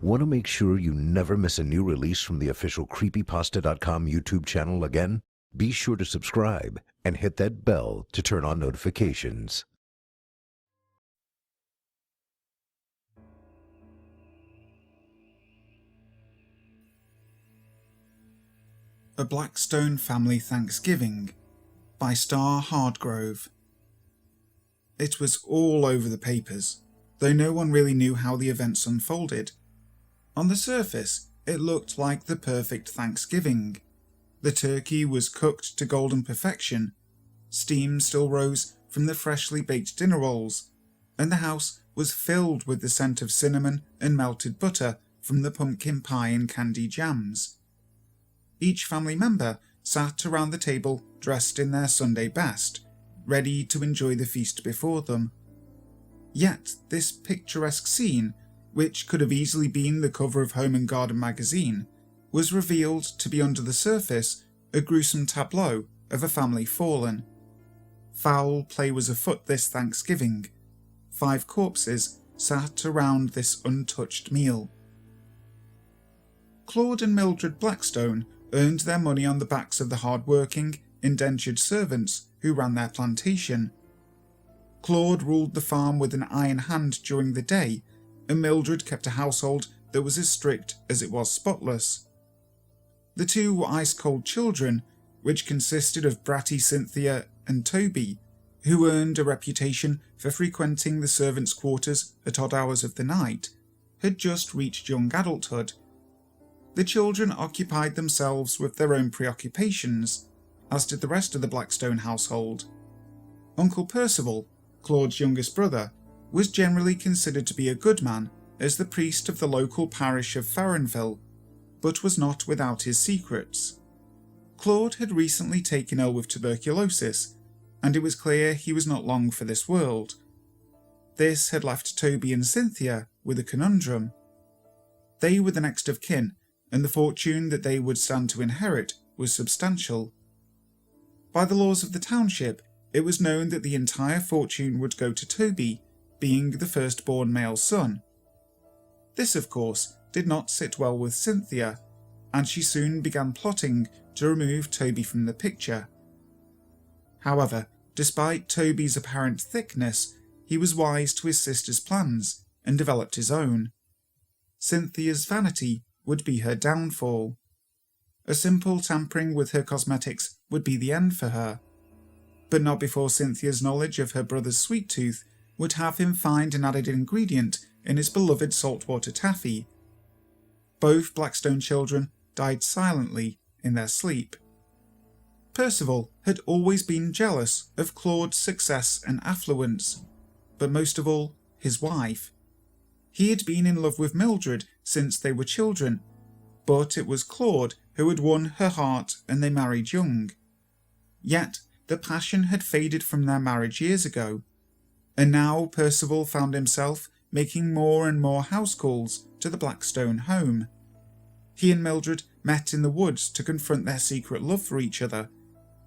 Want to make sure you never miss a new release from the official Creepypasta.com YouTube channel again? Be sure to subscribe and hit that bell to turn on notifications. A Blackstone Family Thanksgiving by Starr Hardgrove. It was all over the papers, though no one really knew how the events unfolded. On the surface, it looked like the perfect Thanksgiving. The turkey was cooked to golden perfection, steam still rose from the freshly baked dinner rolls, and the house was filled with the scent of cinnamon and melted butter from the pumpkin pie and candy jams. Each family member sat around the table dressed in their Sunday best, ready to enjoy the feast before them. Yet this picturesque scene, which could have easily been the cover of Home and Garden magazine, was revealed to be under the surface a gruesome tableau of a family fallen. Foul play was afoot this Thanksgiving. 5 corpses sat around this untouched meal. Claude and Mildred Blackstone earned their money on the backs of the hard-working, indentured servants who ran their plantation. Claude ruled the farm with an iron hand during the day, and Mildred kept a household that was as strict as it was spotless. The two were ice-cold children, which consisted of bratty Cynthia and Toby, who earned a reputation for frequenting the servants' quarters at odd hours of the night, had just reached young adulthood. The children occupied themselves with their own preoccupations, as did the rest of the Blackstone household. Uncle Percival, Claude's youngest brother, was generally considered to be a good man as the priest of the local parish of Farrenville, but was not without his secrets. Claude had recently taken ill with tuberculosis, and it was clear he was not long for this world. This had left Toby and Cynthia with a conundrum. They were the next of kin, and the fortune that they would stand to inherit was substantial. By the laws of the township, it was known that the entire fortune would go to Toby, being the firstborn male son. This, of course, did not sit well with Cynthia, and she soon began plotting to remove Toby from the picture. However, despite Toby's apparent thickness, he was wise to his sister's plans and developed his own. Cynthia's vanity would be her downfall. A simple tampering with her cosmetics would be the end for her, but not before Cynthia's knowledge of her brother's sweet tooth would have him find an added ingredient in his beloved saltwater taffy. Both Blackstone children died silently in their sleep. Percival had always been jealous of Claude's success and affluence, but most of all, his wife. He had been in love with Mildred since they were children, but it was Claude who had won her heart and they married young. Yet the passion had faded from their marriage years ago, and now Percival found himself making more and more house calls to the Blackstone home. He and Mildred met in the woods to confront their secret love for each other,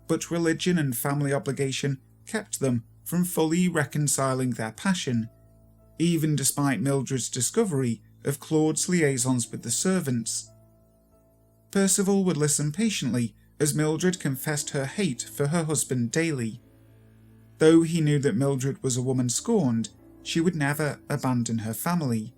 but religion and family obligation kept them from fully reconciling their passion, even despite Mildred's discovery of Claude's liaisons with the servants. Percival would listen patiently as Mildred confessed her hate for her husband daily. Though he knew that Mildred was a woman scorned, she would never abandon her family.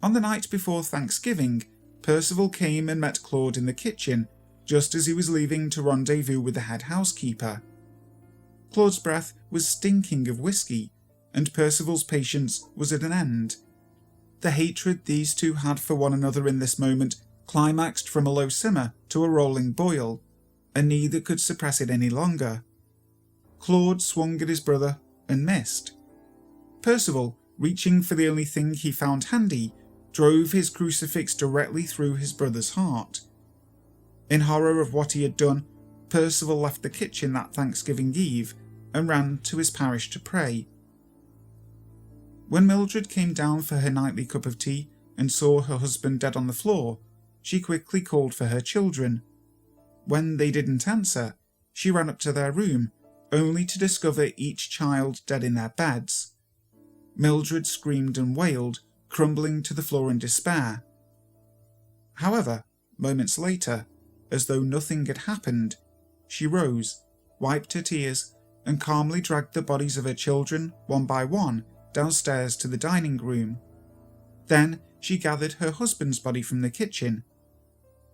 On the night before Thanksgiving, Percival came and met Claude in the kitchen, just as he was leaving to rendezvous with the head housekeeper. Claude's breath was stinking of whiskey, and Percival's patience was at an end. The hatred these two had for one another in this moment climaxed from a low simmer to a rolling boil, and neither could suppress it any longer. Claude swung at his brother and missed. Percival, reaching for the only thing he found handy, drove his crucifix directly through his brother's heart. In horror of what he had done, Percival left the kitchen that Thanksgiving Eve and ran to his parish to pray. When Mildred came down for her nightly cup of tea and saw her husband dead on the floor, she quickly called for her children. When they didn't answer, she ran up to their room, only to discover each child dead in their beds. Mildred screamed and wailed, crumbling to the floor in despair, However, moments later, as though nothing had happened, she rose, wiped her tears, and calmly dragged the bodies of her children, one by one, downstairs to the dining room. Then she gathered her husband's body from the kitchen.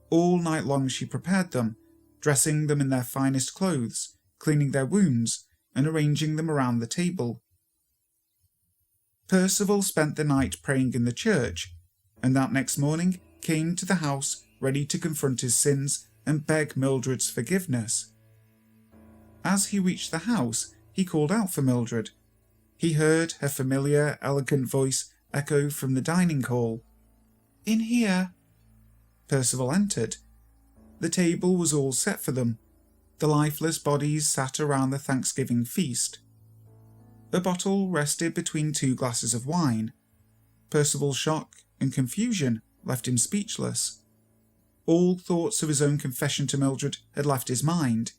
All night long she prepared them, dressing them in their finest clothes, cleaning their wounds, and arranging them around the table. Percival spent the night praying in the church, and that next morning came to the house ready to confront his sins and beg Mildred's forgiveness. As he reached the house, he called out for Mildred. He heard her familiar, elegant voice echo from the dining hall. "In here." Percival entered. The table was all set for them. The lifeless bodies sat around the Thanksgiving feast. A bottle rested between 2 glasses of wine. Percival's shock and confusion left him speechless. All thoughts of his own confession to Mildred had left his mind.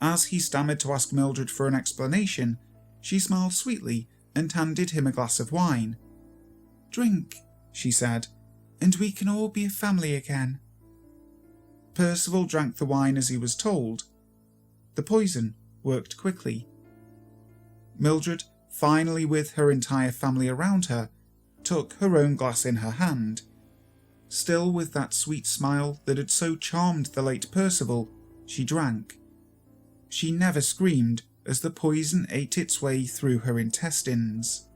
As he stammered to ask Mildred for an explanation, she smiled sweetly and handed him a glass of wine. "Drink," she said, "and we can all be a family again." Percival drank the wine as he was told. The poison worked quickly. Mildred, finally with her entire family around her, took her own glass in her hand. Still with that sweet smile that had so charmed the late Percival, she drank. She never screamed as the poison ate its way through her intestines.